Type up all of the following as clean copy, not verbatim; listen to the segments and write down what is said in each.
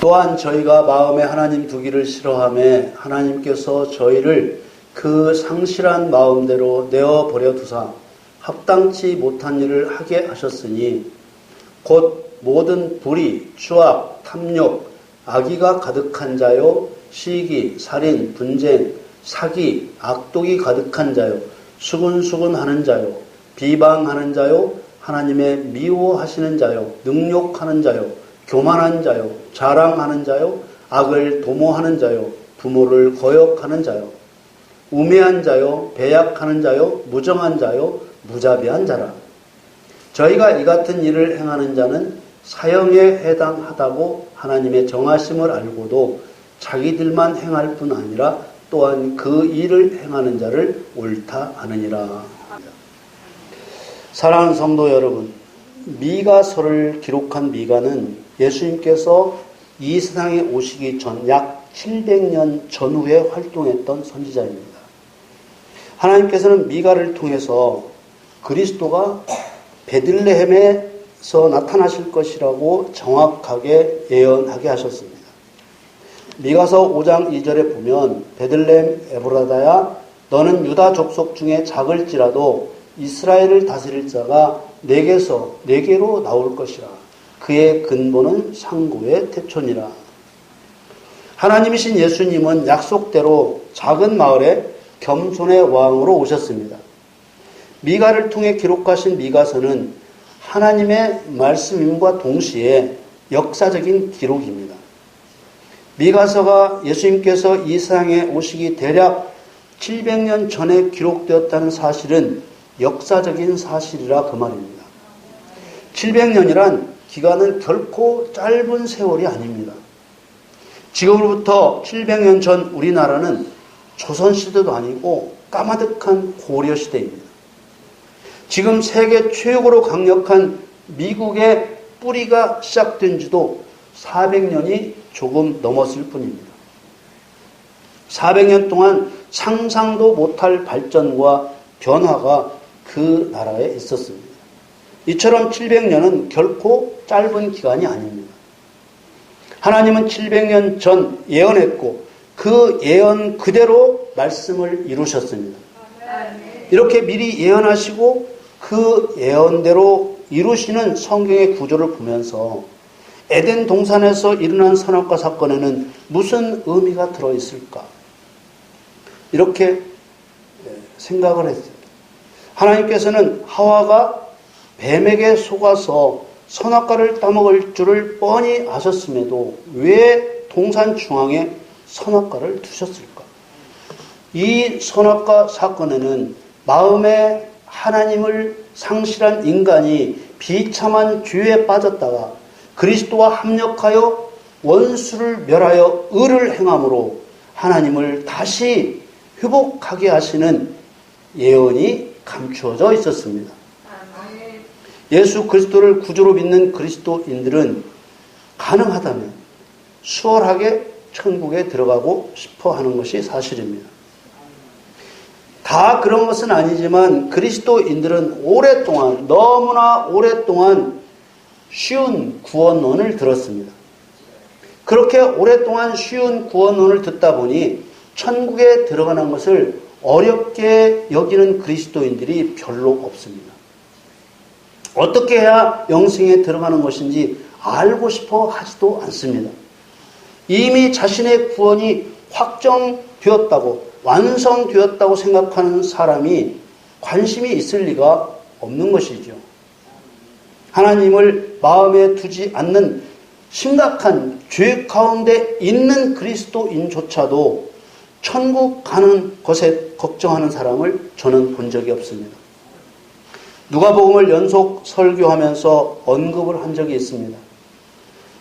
또한 저희가 마음에 하나님 두기를 싫어하며 하나님께서 저희를 그 상실한 마음대로 내어버려 두사 합당치 못한 일을 하게 하셨으니 곧 모든 불의, 추악, 탐욕, 악의가 가득한 자요, 시기, 살인, 분쟁, 사기, 악독이 가득한 자요, 수군수군하는 자요, 비방하는 자요, 하나님의 미워하시는 자요, 능욕하는 자요, 교만한 자요, 자랑하는 자요, 악을 도모하는 자요, 부모를 거역하는 자요, 우매한 자요, 배약하는 자요, 무정한 자요, 무자비한 자라. 저희가 이 같은 일을 행하는 자는 사형에 해당하다고 하나님의 정하심을 알고도 자기들만 행할 뿐 아니라 또한 그 일을 행하는 자를 옳다 하느니라. 사랑하는 성도 여러분, 미가서를 기록한 미가는 예수님께서 이 세상에 오시기 전 약 700년 전후에 활동했던 선지자입니다. 하나님께서는 미가를 통해서 그리스도가 베들레헴에서 나타나실 것이라고 정확하게 예언하게 하셨습니다. 미가서 5장 2절에 보면 베들레헴 에브라다야 너는 유다 족속 중에 작을지라도 이스라엘을 다스릴 자가 내게로 나올 것이라. 그의 근본은 상고의 태초니라. 하나님이신 예수님은 약속대로 작은 마을에 겸손의 왕으로 오셨습니다. 미가를 통해 기록하신 미가서는 하나님의 말씀임과 동시에 역사적인 기록입니다. 미가서가 예수님께서 이 세상에 오시기 대략 700년 전에 기록되었다는 사실은 역사적인 사실이라 그 말입니다. 700년이란 기간은 결코 짧은 세월이 아닙니다. 지금으로부터 700년 전 우리나라는 조선시대도 아니고 까마득한 고려시대입니다. 지금 세계 최고로 강력한 미국의 뿌리가 시작된 지도 400년이 조금 넘었을 뿐입니다. 400년 동안 상상도 못할 발전과 변화가 그 나라에 있었습니다. 이처럼 700년은 결코 짧은 기간이 아닙니다. 하나님은 700년 전 예언했고 그 예언 그대로 말씀을 이루셨습니다. 이렇게 미리 예언하시고 그 예언대로 이루시는 성경의 구조를 보면서 에덴 동산에서 일어난 선악과 사건에는 무슨 의미가 들어있을까? 이렇게 생각을 했습니다. 하나님께서는 하와가 뱀에게 속아서 선악과를 따먹을 줄을 뻔히 아셨음에도 왜 동산 중앙에 선악과를 두셨을까? 이 선악과 사건에는 마음에 하나님을 상실한 인간이 비참한 죄에 빠졌다가 그리스도와 합력하여 원수를 멸하여 의를 행함으로 하나님을 다시 회복하게 하시는 예언이 감추어져 있었습니다. 예수 그리스도를 구주로 믿는 그리스도인들은 가능하다면 수월하게 천국에 들어가고 싶어 하는 것이 사실입니다. 다 그런 것은 아니지만 그리스도인들은 오랫동안, 너무나 오랫동안 쉬운 구원론을 들었습니다. 그렇게 오랫동안 쉬운 구원론을 듣다 보니 천국에 들어가는 것을 어렵게 여기는 그리스도인들이 별로 없습니다. 어떻게 해야 영생에 들어가는 것인지 알고 싶어 하지도 않습니다. 이미 자신의 구원이 확정되었다고, 완성되었다고 생각하는 사람이 관심이 있을 리가 없는 것이죠. 하나님을 마음에 두지 않는 심각한 죄 가운데 있는 그리스도인조차도 천국 가는 것에 걱정하는 사람을 저는 본 적이 없습니다. 누가복음을 연속 설교하면서 언급을 한 적이 있습니다.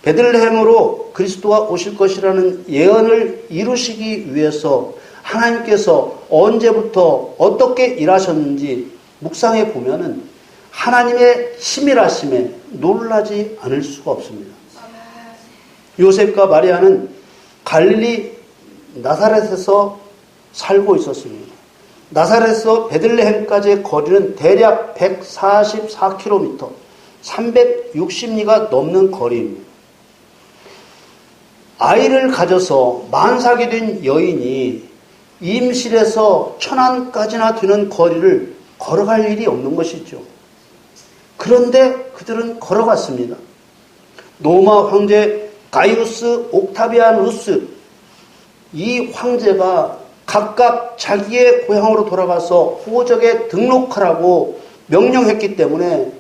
베들레헴으로 그리스도가 오실 것이라는 예언을 이루시기 위해서 하나님께서 언제부터 어떻게 일하셨는지 묵상해 보면은 하나님의 치밀하심에 놀라지 않을 수가 없습니다. 요셉과 마리아는 갈릴리 나사렛에서 살고 있었습니다. 나사렛에서 베들레헴까지의 거리는 대략 144km, 360리가 넘는 거리입니다. 아이를 가져서 만삭이 된 여인이 임실에서 천안까지나 되는 거리를 걸어갈 일이 없는 것이죠. 그런데 그들은 걸어갔습니다. 로마 황제 가이우스 옥타비아누스, 이 황제가 각각 자기의 고향으로 돌아가서 호적에 등록하라고 명령했기 때문에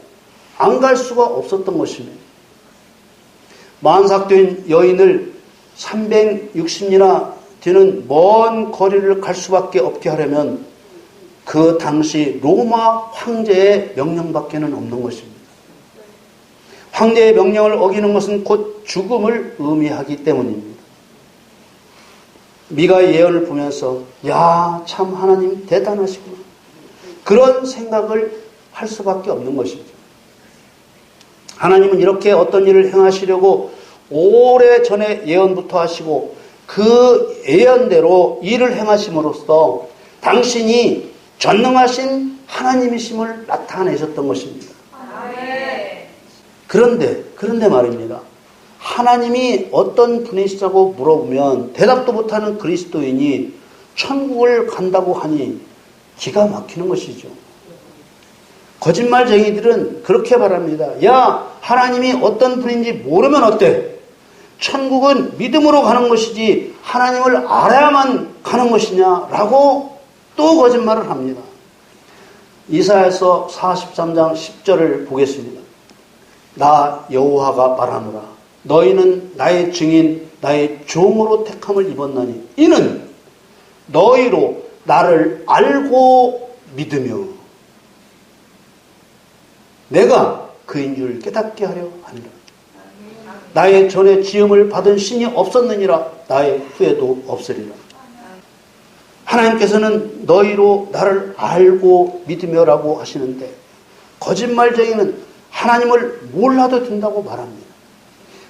안 갈 수가 없었던 것입니다. 만삭된 여인을 360리나 되는 먼 거리를 갈 수밖에 없게 하려면 그 당시 로마 황제의 명령밖에는 없는 것입니다. 황제의 명령을 어기는 것은 곧 죽음을 의미하기 때문입니다. 미가의 예언을 보면서 야, 참 하나님 대단하시구나, 그런 생각을 할 수밖에 없는 것이죠. 하나님은 이렇게 어떤 일을 행하시려고 오래전에 예언부터 하시고 그 예언대로 일을 행하심으로써 당신이 전능하신 하나님이심을 나타내셨던 것입니다. 그런데 말입니다. 하나님이 어떤 분이시라고 물어보면 대답도 못하는 그리스도인이 천국을 간다고 하니 기가 막히는 것이죠. 거짓말쟁이들은 그렇게 말합니다. 야, 하나님이 어떤 분인지 모르면 어때? 천국은 믿음으로 가는 것이지 하나님을 알아야만 가는 것이냐라고 또 거짓말을 합니다. 이사야서 43장 10절을 보겠습니다. 나 여호와가 말하노라. 너희는 나의 증인, 나의 종으로 택함을 입었나니 이는 너희로 나를 알고 믿으며 내가 그인 줄 깨닫게 하려 하니라. 나의 전에 지음을 받은 신이 없었느니라. 나의 후에도 없으리라. 하나님께서는 너희로 나를 알고 믿으며라고 하시는데 거짓말쟁이는 하나님을 몰라도 된다고 말합니다.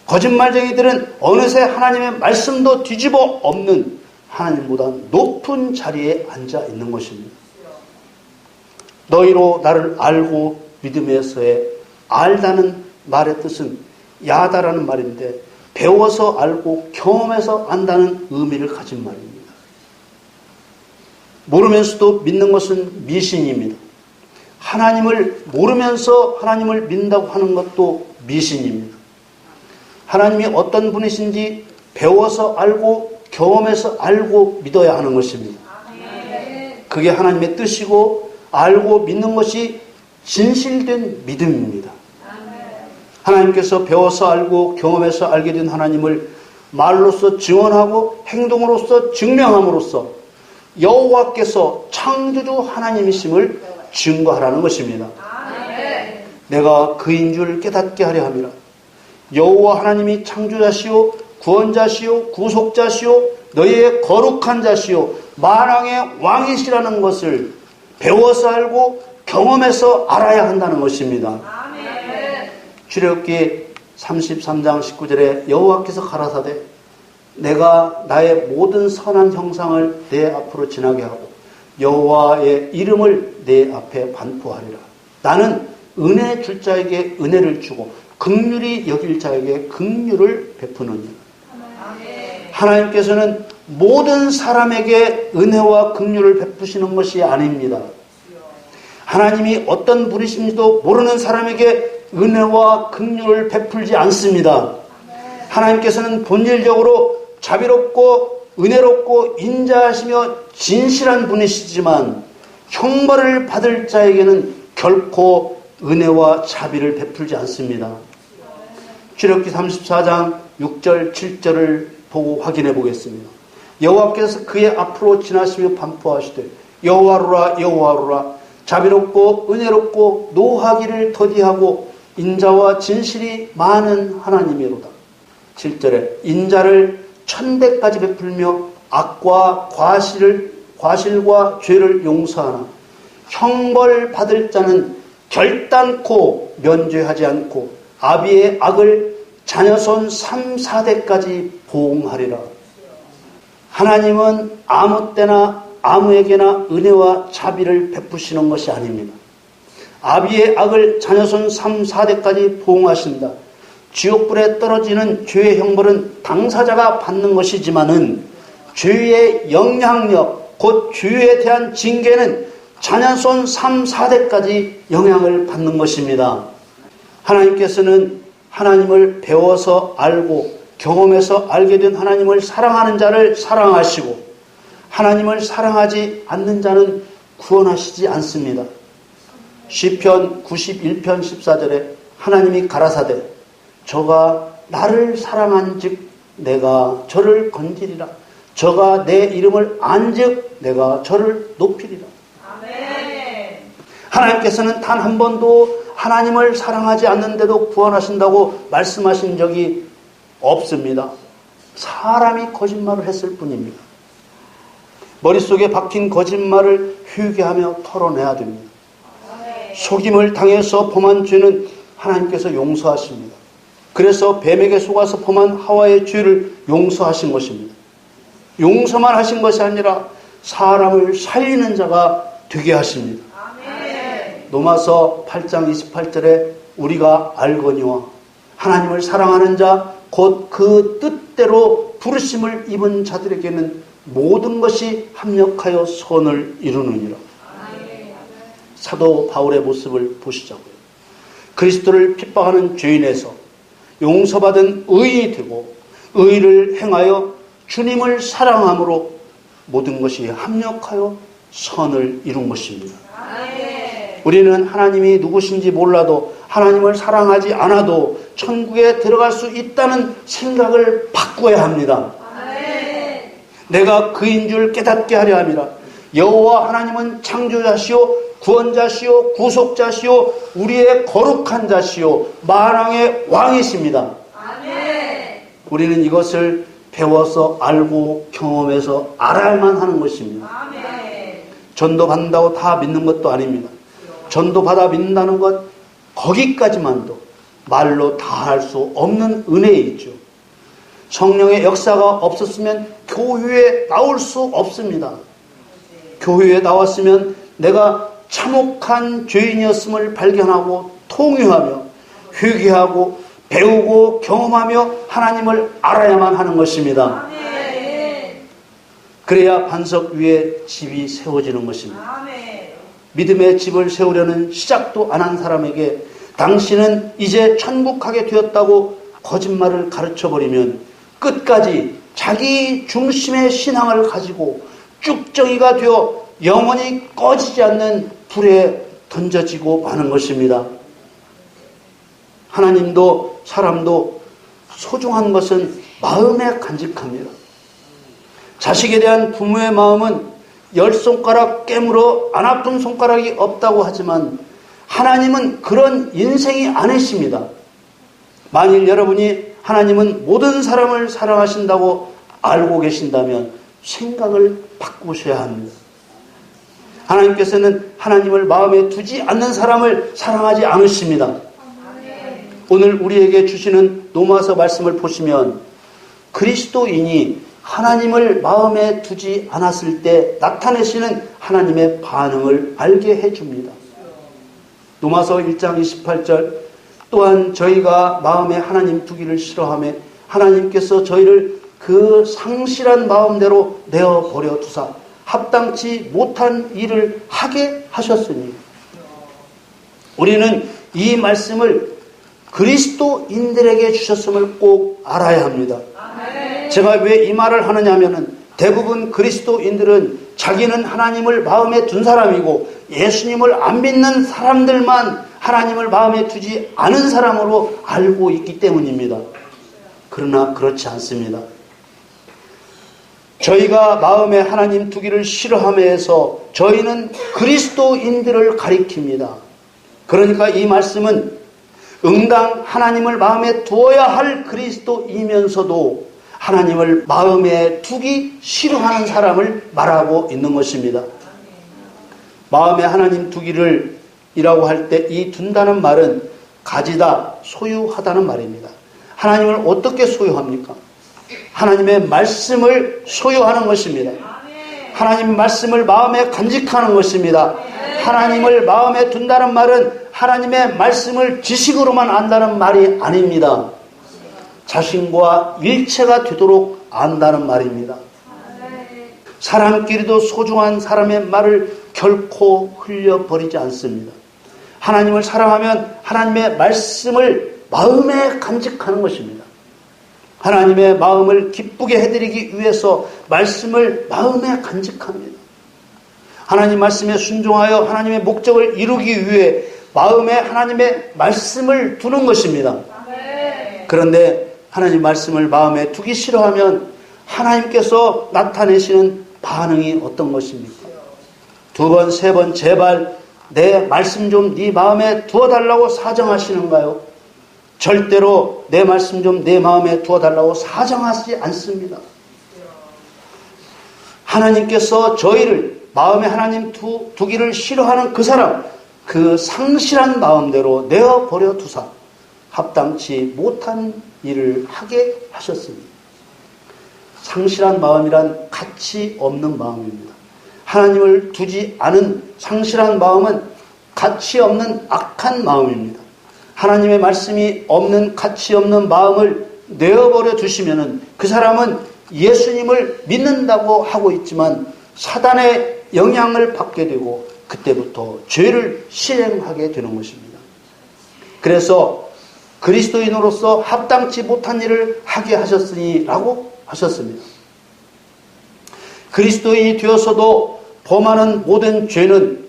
거짓말쟁이들은 어느새 하나님의 말씀도 뒤집어 엎는 하나님보다 높은 자리에 앉아 있는 것입니다. 너희로 나를 알고 믿음에서의 알다는 말의 뜻은 야다라는 말인데 배워서 알고 경험해서 안다는 의미를 가진 말입니다. 모르면서도 믿는 것은 미신입니다. 하나님을 모르면서 하나님을 믿는다고 하는 것도 미신입니다. 하나님이 어떤 분이신지 배워서 알고 경험해서 알고 믿어야 하는 것입니다. 그게 하나님의 뜻이고 알고 믿는 것이 진실된 믿음입니다. 하나님께서 배워서 알고 경험해서 알게 된 하나님을 말로써 증언하고 행동으로써 증명함으로써 여호와께서 창조주 하나님이심을 증거하라는 것입니다. 내가 그인 줄 깨닫게 하려 함이라. 여호와 하나님이 창조자시오 구원자시오 구속자시오 너희의 거룩한 자시오 만왕의 왕이시라는 것을 배워서 알고 경험해서 알아야 한다는 것입니다. 출애굽기 33장 19절에 여호와께서 가라사대 내가 나의 모든 선한 형상을 내 앞으로 지나게 하고 여호와의 이름을 내 앞에 반포하리라. 나는 은혜 줄 자에게 은혜를 주고 긍휼히 여길 자에게 긍휼을 베푸느니라. 하나님께서는 모든 사람에게 은혜와 긍휼을 베푸시는 것이 아닙니다. 하나님이 어떤 분이신지도 모르는 사람에게 은혜와 긍휼을 베풀지 않습니다. 하나님께서는 본질적으로 자비롭고 은혜롭고 인자하시며 진실한 분이시지만 형벌을 받을 자에게는 결코 은혜와 자비를 베풀지 않습니다. 출애굽기 34장 6절 7절을 보고 확인해 보겠습니다. 여호와께서 그의 앞으로 지나시며 반포하시되 여호와로라 여호와로라 자비롭고 은혜롭고 노하기를 더디하고 인자와 진실이 많은 하나님이로다. 7절에 인자를 천대까지 베풀며 악과 과실과 죄를 용서하나 형벌 받을 자는 결단코 면죄하지 않고 아비의 악을 자녀손 3, 4대까지 보응하리라. 하나님은 아무 때나 아무에게나 은혜와 자비를 베푸시는 것이 아닙니다. 아비의 악을 자녀손 3, 4대까지 보응하신다. 지옥불에 떨어지는 죄의 형벌은 당사자가 받는 것이지만은 죄의 영향력, 곧 죄에 대한 징계는 자녀손 3, 4대까지 영향을 받는 것입니다. 하나님께서는 하나님을 배워서 알고 경험해서 알게 된 하나님을 사랑하는 자를 사랑하시고 하나님을 사랑하지 않는 자는 구원하시지 않습니다. 시편 91편 14절에 하나님이 가라사대 저가 나를 사랑한즉 내가 저를 건지리라. 저가 내 이름을 안즉 내가 저를 높이리라. 아멘. 하나님께서는 단 한 번도 하나님을 사랑하지 않는데도 구원하신다고 말씀하신 적이 없습니다. 사람이 거짓말을 했을 뿐입니다. 머릿속에 박힌 거짓말을 회개하며 털어내야 됩니다. 속임을 당해서 범한 죄는 하나님께서 용서하십니다. 그래서 뱀에게 속아서 범한 하와의 죄를 용서하신 것입니다. 용서만 하신 것이 아니라 사람을 살리는 자가 되게 하십니다. 로마서 8장 28절에 우리가 알거니와 하나님을 사랑하는 자 곧 그 뜻대로 부르심을 입은 자들에게는 모든 것이 합력하여 선을 이루느니라. 사도 바울의 모습을 보시자고요. 그리스도를 핍박하는 죄인에서 용서받은 의인이 되고 의를 행하여 주님을 사랑함으로 모든 것이 합력하여 선을 이룬 것입니다. 우리는 하나님이 누구신지 몰라도 하나님을 사랑하지 않아도 천국에 들어갈 수 있다는 생각을 바꿔야 합니다. 내가 그인 줄 깨닫게 하려 함이라. 여호와 하나님은 창조자시오 구원자시오 구속자시오 우리의 거룩한 자시오 만왕의 왕이십니다. 우리는 이것을 배워서 알고 경험해서 알아야만 하는 것입니다. 전도 받는다고 다 믿는 것도 아닙니다. 전도 받아 믿는다는 것 거기까지만도 말로 다 할 수 없는 은혜이죠. 성령의 역사가 없었으면 교회에 나올 수 없습니다. 교회에 나왔으면 내가 참혹한 죄인이었음을 발견하고 통회하며 회개하고 배우고 경험하며 하나님을 알아야만 하는 것입니다. 그래야 반석 위에 집이 세워지는 것입니다. 믿음의 집을 세우려는 시작도 안 한 사람에게 당신은 이제 천국 가게 되었다고 거짓말을 가르쳐버리면 끝까지 자기 중심의 신앙을 가지고 쭉정이가 되어 영원히 꺼지지 않는 불에 던져지고 마는 것입니다. 하나님도 사람도 소중한 것은 마음에 간직합니다. 자식에 대한 부모의 마음은 10손가락 깨물어 안 아픈 손가락이 없다고 하지만 하나님은 그런 인생이 아니십니다. 만일 여러분이 하나님은 모든 사람을 사랑하신다고 알고 계신다면 생각을 바꾸셔야 합니다. 하나님께서는 하나님을 마음에 두지 않는 사람을 사랑하지 않으십니다. 오늘 우리에게 주시는 로마서 말씀을 보시면 그리스도인이 하나님을 마음에 두지 않았을 때 나타내시는 하나님의 반응을 알게 해줍니다. 로마서 1장 28절 또한 저희가 마음에 하나님 두기를 싫어하며 하나님께서 저희를 그 상실한 마음대로 내어버려 두사 합당치 못한 일을 하게 하셨으니 우리는 이 말씀을 그리스도인들에게 주셨음을 꼭 알아야 합니다. 제가 왜 이 말을 하느냐 하면은 대부분 그리스도인들은 자기는 하나님을 마음에 둔 사람이고 예수님을 안 믿는 사람들만 하나님을 마음에 두지 않은 사람으로 알고 있기 때문입니다. 그러나 그렇지 않습니다. 저희가 마음에 하나님 두기를 싫어함에서 저희는 그리스도인들을 가리킵니다. 그러니까 이 말씀은 응당 하나님을 마음에 두어야 할 그리스도이면서도 하나님을 마음에 두기 싫어하는 사람을 말하고 있는 것입니다. 마음에 하나님 두기를 이라고 할 때 이 둔다는 말은 가지다, 소유하다는 말입니다. 하나님을 어떻게 소유합니까? 하나님의 말씀을 소유하는 것입니다. 하나님의 말씀을 마음에 간직하는 것입니다. 하나님을 마음에 둔다는 말은 하나님의 말씀을 지식으로만 안다는 말이 아닙니다. 자신과 일체가 되도록 안다는 말입니다. 사람끼리도 소중한 사람의 말을 결코 흘려버리지 않습니다. 하나님을 사랑하면 하나님의 말씀을 마음에 간직하는 것입니다. 하나님의 마음을 기쁘게 해드리기 위해서 말씀을 마음에 간직합니다. 하나님 말씀에 순종하여 하나님의 목적을 이루기 위해 마음에 하나님의 말씀을 두는 것입니다. 그런데 하나님 말씀을 마음에 두기 싫어하면 하나님께서 나타내시는 반응이 어떤 것입니까? 두 번, 세 번 제발 내 말씀 좀 네 마음에 두어달라고 사정하시는가요? 절대로 내 말씀 좀 내 마음에 두어달라고 사정하지 않습니다. 하나님께서 저희를 마음에 하나님 두기를 싫어하는 그 사람, 그 상실한 마음대로 내어버려 두사 합당치 못한 일을 하게 하셨습니다. 상실한 마음이란 가치 없는 마음입니다. 하나님을 두지 않은 상실한 마음은 가치 없는 악한 마음입니다. 하나님의 말씀이 없는 가치 없는 마음을 내어버려 두시면은 그 사람은 예수님을 믿는다고 하고 있지만 사단의 영향을 받게 되고 그때부터 죄를 실행하게 되는 것입니다. 그래서 그리스도인으로서 합당치 못한 일을 하게 하셨으니 라고 하셨습니다. 그리스도인이 되어서도 범하는 모든 죄는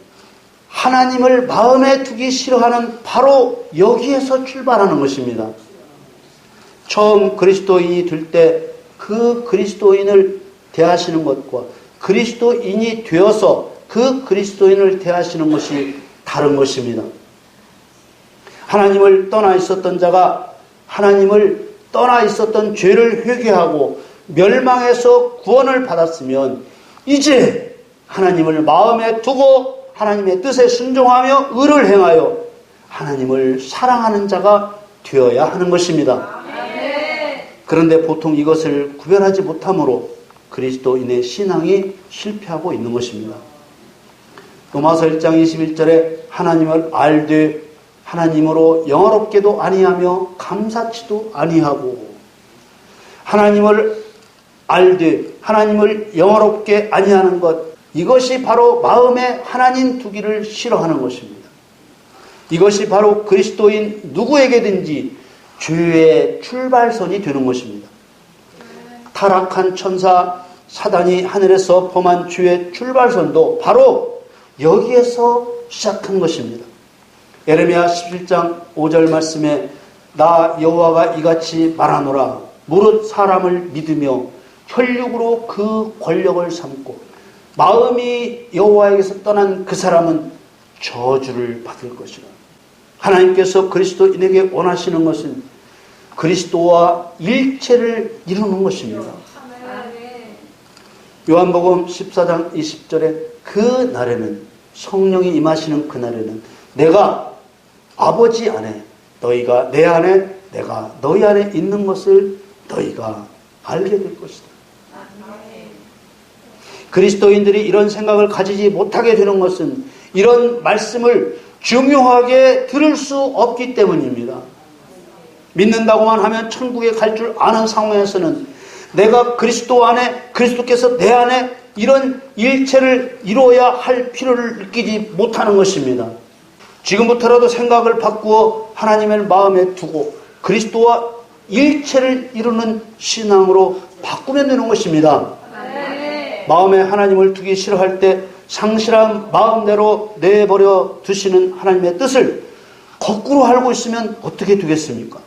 하나님을 마음에 두기 싫어하는 바로 여기에서 출발하는 것입니다. 처음 그리스도인이 될 때 그 그리스도인을 대하시는 것과 그리스도인이 되어서 그 그리스도인을 대하시는 것이 다른 것입니다. 하나님을 떠나 있었던 자가 하나님을 떠나 있었던 죄를 회개하고 멸망에서 구원을 받았으면 이제 하나님을 마음에 두고 하나님의 뜻에 순종하며 의를 행하여 하나님을 사랑하는 자가 되어야 하는 것입니다. 그런데 보통 이것을 구별하지 못함으로 그리스도인의 신앙이 실패하고 있는 것입니다. 로마서 1장 21절에 하나님을 알되 하나님으로 영화롭게도 아니하며 감사치도 아니하고, 하나님을 알되 하나님을 영화롭게 아니하는 것, 이것이 바로 마음에 하나님 두기를 싫어하는 것입니다. 이것이 바로 그리스도인 누구에게든지 죄의 출발선이 되는 것입니다. 타락한 천사 사단이 하늘에서 범한 죄의 출발선도 바로 여기에서 시작한 것입니다. 예레미야 17장 5절 말씀에 나 여호와가 이같이 말하노라. 무릇 사람을 믿으며 혈육으로 그 권력을 삼고 마음이 여호와에게서 떠난 그 사람은 저주를 받을 것이라. 하나님께서 그리스도인에게 원하시는 것은 그리스도와 일체를 이루는 것입니다. 요한복음 14장 20절에 그 날에는, 성령이 임하시는 그 날에는 내가 아버지 안에, 너희가 내 안에, 내가 너희 안에 있는 것을 너희가 알게 될 것이다. 그리스도인들이 이런 생각을 가지지 못하게 되는 것은 이런 말씀을 중요하게 들을 수 없기 때문입니다. 믿는다고만 하면 천국에 갈 줄 아는 상황에서는 내가 그리스도 안에, 그리스도께서 내 안에 이런 일체를 이루어야 할 필요를 느끼지 못하는 것입니다. 지금부터라도 생각을 바꾸어 하나님을 마음에 두고 그리스도와 일체를 이루는 신앙으로 바꾸면 되는 것입니다. 마음에 하나님을 두기 싫어할 때 상실한 마음대로 내버려 두시는 하나님의 뜻을 거꾸로 알고 있으면 어떻게 되겠습니까?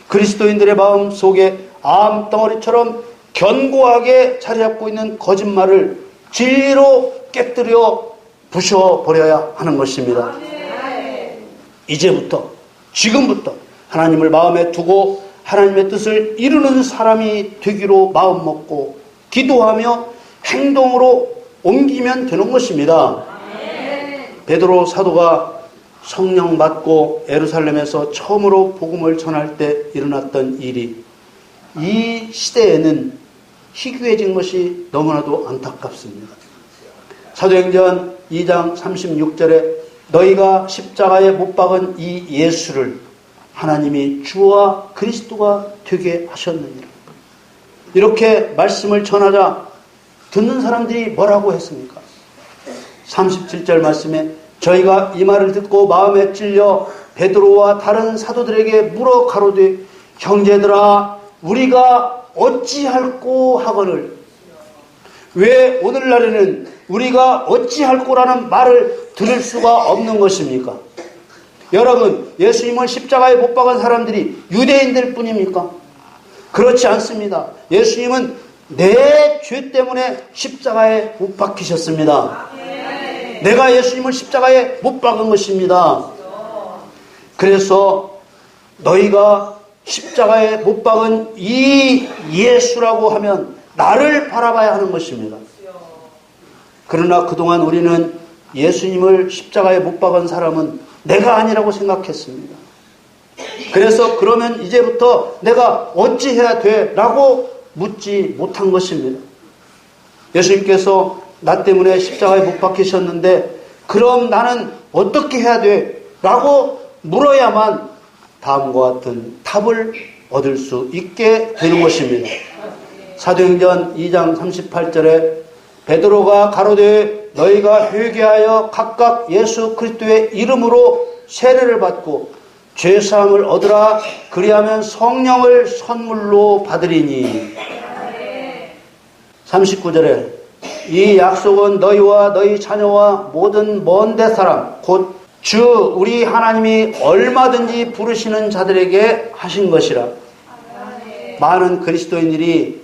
그리스도인들의 마음 속에 암덩어리처럼 견고하게 자리 잡고 있는 거짓말을 진리로 깨뜨려 부셔버려야 하는 것입니다. 이제부터, 지금부터 하나님을 마음에 두고 하나님의 뜻을 이루는 사람이 되기로 마음먹고 기도하며 행동으로 옮기면 되는 것입니다. 베드로 사도가 성령 받고 예루살렘에서 처음으로 복음을 전할 때 일어났던 일이 이 시대에는 희귀해진 것이 너무나도 안타깝습니다. 사도행전 2장 36절에 너희가 십자가에 못 박은 이 예수를 하나님이 주와 그리스도가 되게 하셨느니라. 이렇게 말씀을 전하자 듣는 사람들이 뭐라고 했습니까? 37절 말씀에 저희가 이 말을 듣고 마음에 찔려 베드로와 다른 사도들에게 물어 가로되 형제들아 우리가 어찌할꼬 하거늘. 왜 오늘날에는 우리가 어찌할꼬라는 말을 들을 수가 없는 것입니까? 여러분, 예수님을 십자가에 못 박은 사람들이 유대인들 뿐입니까? 그렇지 않습니다. 예수님은 내 죄 때문에 십자가에 못 박히셨습니다. 내가 예수님을 십자가에 못 박은 것입니다. 그래서 너희가 십자가에 못 박은 이 예수라고 하면 나를 바라봐야 하는 것입니다. 그러나 그동안 우리는 예수님을 십자가에 못 박은 사람은 내가 아니라고 생각했습니다. 그래서 그러면 이제부터 내가 어찌해야 돼? 라고 묻지 못한 것입니다. 예수님께서 나 때문에 십자가에 못 박히셨는데 그럼 나는 어떻게 해야 돼? 라고 물어야만 다음과 같은 답을 얻을 수 있게 되는 것입니다. 사도행전 2장 38절에 베드로가 가로되 너희가 회개하여 각각 예수 그리스도의 이름으로 세례를 받고 죄사함을 얻으라. 그리하면 성령을 선물로 받으리니. 39절에 이 약속은 너희와 너희 자녀와 모든 먼 데 사람 곧 주 우리 하나님이 얼마든지 부르시는 자들에게 하신 것이라. 많은 그리스도인들이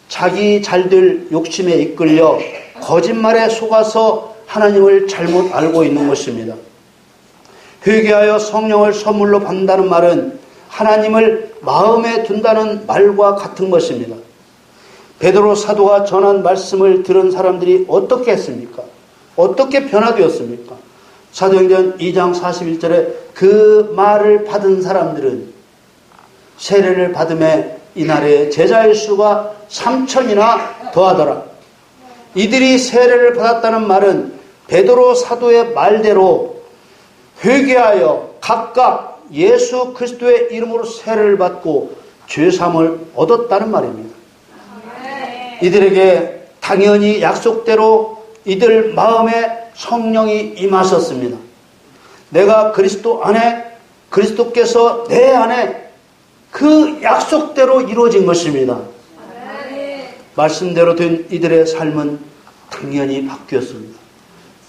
자기 잘될 욕심에 이끌려 거짓말에 속아서 하나님을 잘못 알고 있는 것입니다. 회개하여 성령을 선물로 받는다는 말은 하나님을 마음에 둔다는 말과 같은 것입니다. 베드로 사도가 전한 말씀을 들은 사람들이 어떻게 했습니까? 어떻게 변화되었습니까? 사도행전 2장 41절에 그 말을 받은 사람들은 세례를 받음에 이날에 제자의 수가 3,000이나 더하더라. 이들이 세례를 받았다는 말은 베드로 사도의 말대로 회개하여 각각 예수 그리스도의 이름으로 세례를 받고 죄사함을 얻었다는 말입니다. 이들에게 당연히 약속대로 이들 마음에 성령이 임하셨습니다. 내가 그리스도 안에, 그리스도께서 내 안에 그 약속대로 이루어진 것입니다. 말씀대로 된 이들의 삶은 당연히 바뀌었습니다.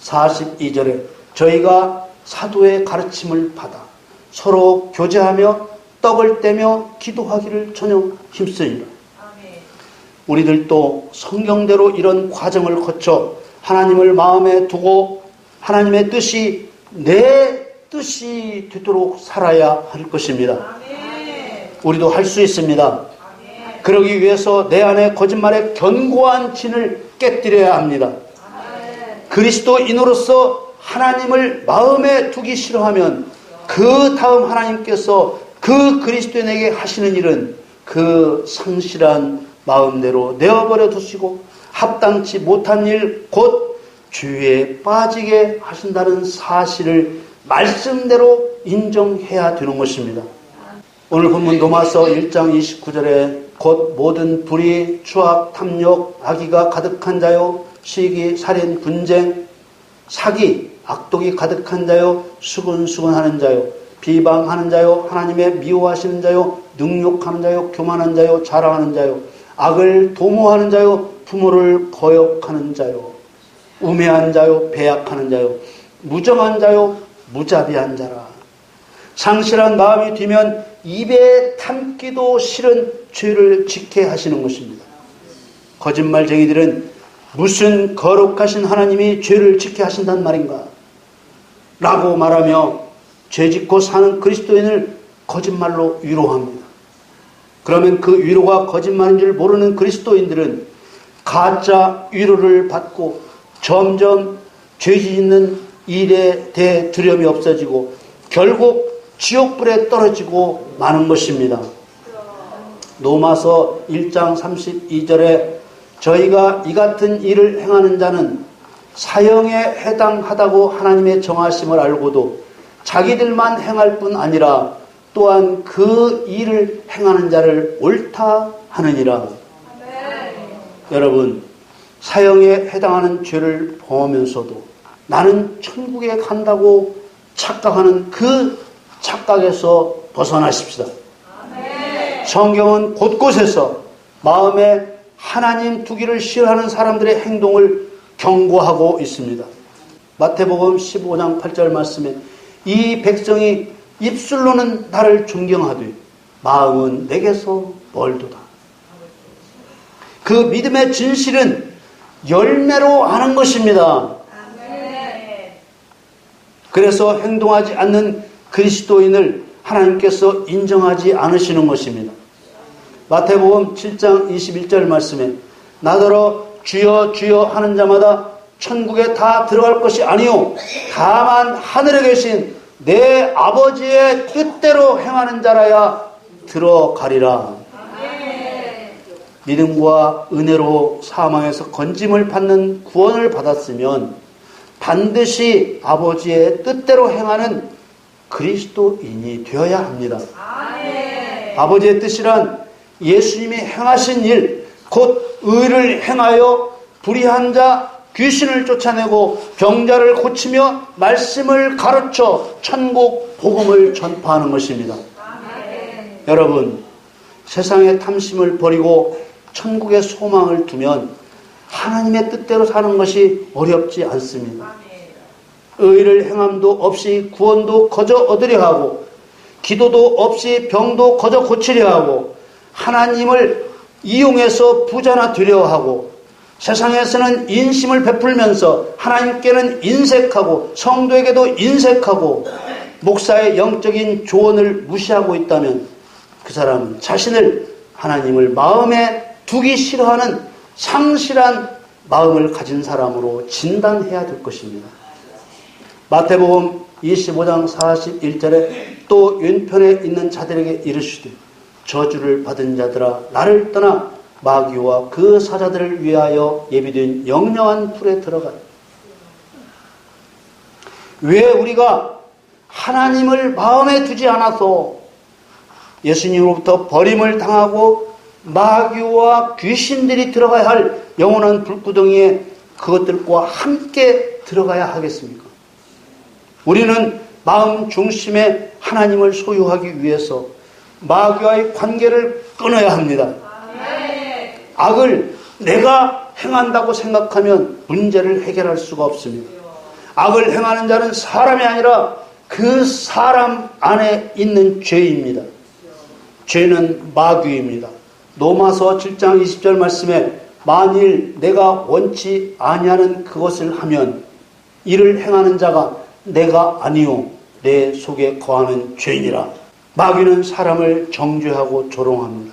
42절에 저희가 사도의 가르침을 받아 서로 교제하며 떡을 떼며 기도하기를 전혀 힘쓰니라. 우리들도 성경대로 이런 과정을 거쳐 하나님을 마음에 두고 하나님의 뜻이 내 뜻이 되도록 살아야 할 것입니다. 우리도 할 수 있습니다. 그러기 위해서 내 안에 거짓말의 견고한 진을 깨뜨려야 합니다. 그리스도인으로서 하나님을 마음에 두기 싫어하면 그 다음 하나님께서 그 그리스도인에게 하시는 일은 그 상실한 마음대로 내어버려 두시고 합당치 못한 일 곧 죄에 빠지게 하신다는 사실을 말씀대로 인정해야 되는 것입니다. 오늘 본문 로마서 1장 29절에 곧 모든 불의, 추악, 탐욕, 악의가 가득한 자요 시기, 살인, 분쟁, 사기, 악독이 가득한 자요 수근수근하는 자요 비방하는 자요 하나님의 미워하시는 자요 능욕하는 자요 교만한 자요 자랑하는 자요 악을 도모하는 자요 부모를 거역하는 자요 우매한 자요 배약하는 자요 무정한 자요 무자비한 자라. 상실한 마음이 뒤면 입에 담기도 싫은 죄를 짓게 하시는 것입니다. 거짓말쟁이들은 무슨 거룩하신 하나님이 죄를 짓게 하신단 말인가? 라고 말하며 죄 짓고 사는 그리스도인을 거짓말로 위로합니다. 그러면 그 위로가 거짓말인 줄 모르는 그리스도인들은 가짜 위로를 받고 점점 죄 짓는 일에 대해 두려움이 없어지고 결국 지옥불에 떨어지고 마는 것입니다. 로마서 1장 32절에 저희가 이 같은 일을 행하는 자는 사형에 해당하다고 하나님의 정하심을 알고도 자기들만 행할 뿐 아니라 또한 그 일을 행하는 자를 옳다 하느니라. 여러분, 사형에 해당하는 죄를 범하면서도 나는 천국에 간다고 착각하는 그 착각에서 벗어나십시다. 성경은 곳곳에서 마음에 하나님 두기를 싫어하는 사람들의 행동을 경고하고 있습니다. 마태복음 15장 8절 말씀에 이 백성이 입술로는 나를 존경하되 마음은 내게서 멀도다. 그 믿음의 진실은 열매로 하는 것입니다. 그래서 행동하지 않는 그리스도인을 하나님께서 인정하지 않으시는 것입니다. 마태복음 7장 21절 말씀에 나더러 주여 주여 하는 자마다 천국에 다 들어갈 것이 아니요 다만 하늘에 계신 내 아버지의 뜻대로 행하는 자라야 들어가리라. 믿음과 은혜로 사망에서 건짐을 받는 구원을 받았으면 반드시 아버지의 뜻대로 행하는 그리스도인이 되어야 합니다. 아버지의 뜻이란 예수님이 행하신 일, 곧 의를 행하여 불의한 자, 귀신을 쫓아내고 병자를 고치며 말씀을 가르쳐 천국 복음을 전파하는 것입니다. 여러분, 세상의 탐심을 버리고 천국의 소망을 두면 하나님의 뜻대로 사는 것이 어렵지 않습니다. 의를 행함도 없이 구원도 거저 얻으려 하고 기도도 없이 병도 거저 고치려 하고 하나님을 이용해서 부자나 되려 하고 세상에서는 인심을 베풀면서 하나님께는 인색하고 성도에게도 인색하고 목사의 영적인 조언을 무시하고 있다면 그 사람은 자신을 하나님을 마음에 두기 싫어하는 상실한 마음을 가진 사람으로 진단해야 될 것입니다. 마태복음 25장 41절에 또 왼편에 있는 자들에게 이르시되 저주를 받은 자들아 나를 떠나 마귀와 그 사자들을 위하여 예비된 영영한 불에 들어가라. 왜 우리가 하나님을 마음에 두지 않아서 예수님으로부터 버림을 당하고 마귀와 귀신들이 들어가야 할 영원한 불구덩이에 그것들과 함께 들어가야 하겠습니까? 우리는 마음 중심에 하나님을 소유하기 위해서 마귀와의 관계를 끊어야 합니다. 악을 내가 행한다고 생각하면 문제를 해결할 수가 없습니다. 악을 행하는 자는 사람이 아니라 그 사람 안에 있는 죄입니다. 죄는 마귀입니다. 로마서 7장 20절 말씀에 만일 내가 원치 아니하는 그것을 하면 이를 행하는 자가 내가 아니요 내 속에 거하는 죄이니라. 마귀는 사람을 정죄하고 조롱합니다.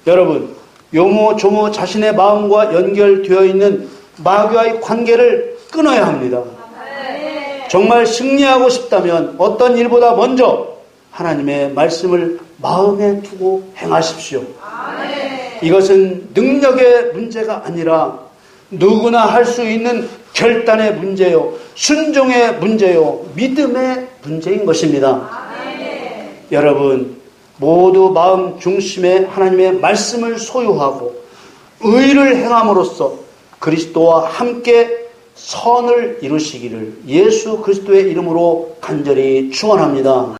여러분, 요모조모 자신의 마음과 연결되어 있는 마귀와의 관계를 끊어야 합니다. 정말 승리하고 싶다면 어떤 일보다 먼저 하나님의 말씀을 마음에 두고 행하십시오. 이것은 능력의 문제가 아니라 누구나 할 수 있는 결단의 문제요, 순종의 문제요, 믿음의 문제인 것입니다. 여러분, 모두 마음 중심에 하나님의 말씀을 소유하고 의를 행함으로써 그리스도와 함께 선을 이루시기를 예수 그리스도의 이름으로 간절히 축원합니다.